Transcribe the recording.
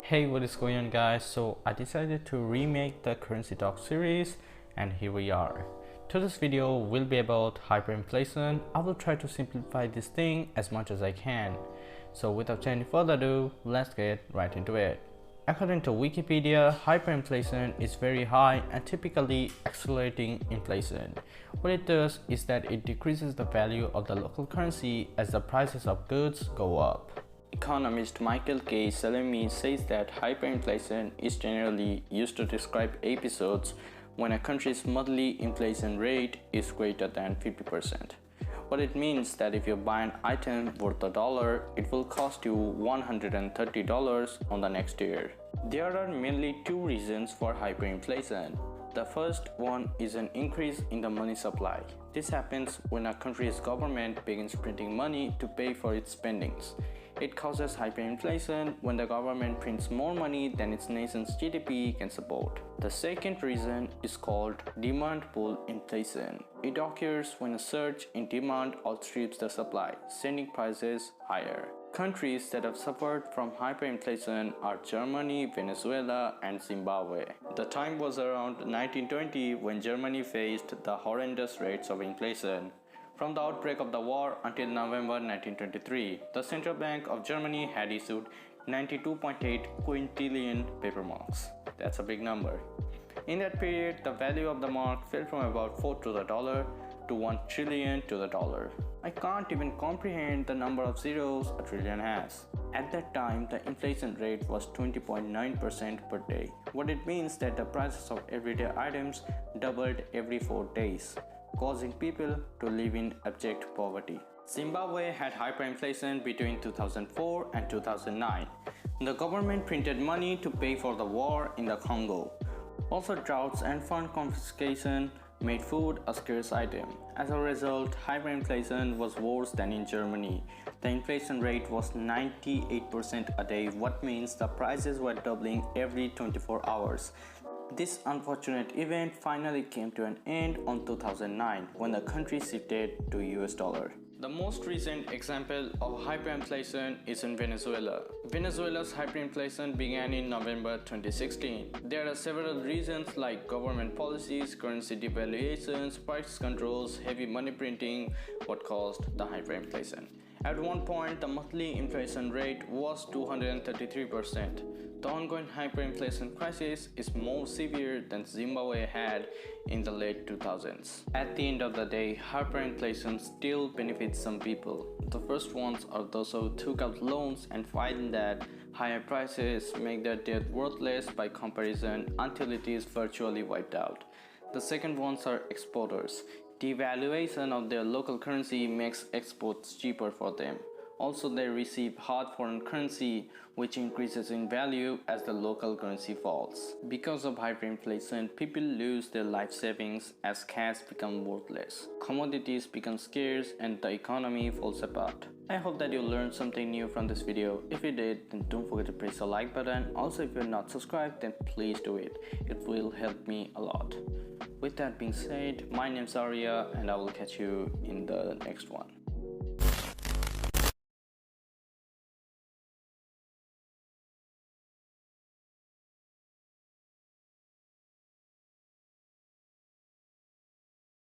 Hey, what is going on, guys? So I decided to remake the currency talk series, and here we are. Today's video will be about hyperinflation. I will try to simplify this thing as much as I can. So without any further ado, let's get right into it. According to Wikipedia, hyperinflation is very high and typically accelerating inflation. What it does is that it decreases the value of the local currency as the prices of goods go up. Economist Michael K. Salemi says that hyperinflation is generally used to describe episodes when a country's monthly inflation rate is greater than 50%. What it means that if you buy an item worth $1, it will cost you $130 on the next year. There are mainly two reasons for hyperinflation. The first one is an increase in the money supply. This happens when a country's government begins printing money to pay for its spendings. It causes hyperinflation when the government prints more money than its nation's GDP can support. The second reason is called demand pull inflation. It occurs when a surge in demand outstrips the supply, sending prices higher. Countries that have suffered from hyperinflation are Germany, Venezuela, and Zimbabwe. The time was around 1920 when Germany faced the horrendous rates of inflation. From the outbreak of the war until November 1923, the Central Bank of Germany had issued 92.8 quintillion paper marks. That's a big number. In that period, the value of the mark fell from about 4 to the dollar to 1 trillion to the dollar. I can't even comprehend the number of zeros a trillion has. At that time, the inflation rate was 20.9% per day. What it means that the prices of everyday items doubled every 4 days, causing people to live in abject poverty. Zimbabwe had hyperinflation between 2004 and 2009. The government printed money to pay for the war in the Congo. Also, droughts and fund confiscation made food a scarce item. As a result, hyperinflation was worse than in Germany. The inflation rate was 98% a day, what means the prices were doubling every 24 hours. This unfortunate event finally came to an end on 2009 when the country shifted to US dollar. The most recent example of hyperinflation is in Venezuela. Venezuela's hyperinflation began in November 2016. There are several reasons like government policies, currency devaluations, price controls, heavy money printing what caused the hyperinflation. At one point, the monthly inflation rate was 233%. The ongoing hyperinflation crisis is more severe than Zimbabwe had in the late 2000s. At the end of the day, hyperinflation still benefits some people. The first ones are those who took out loans and find that higher prices make their debt worthless by comparison until it is virtually wiped out. The second ones are exporters. Devaluation of their local currency makes exports cheaper for them. Also, they receive hard foreign currency, which increases in value as the local currency falls. Because of hyperinflation, people lose their life savings as cash becomes worthless. Commodities become scarce and the economy falls apart. I hope that you learned something new from this video. If you did, then don't forget to press the like button. Also, if you're not subscribed, then please do it. It will help me a lot. With that being said, my name's Arya and I will catch you in the next one.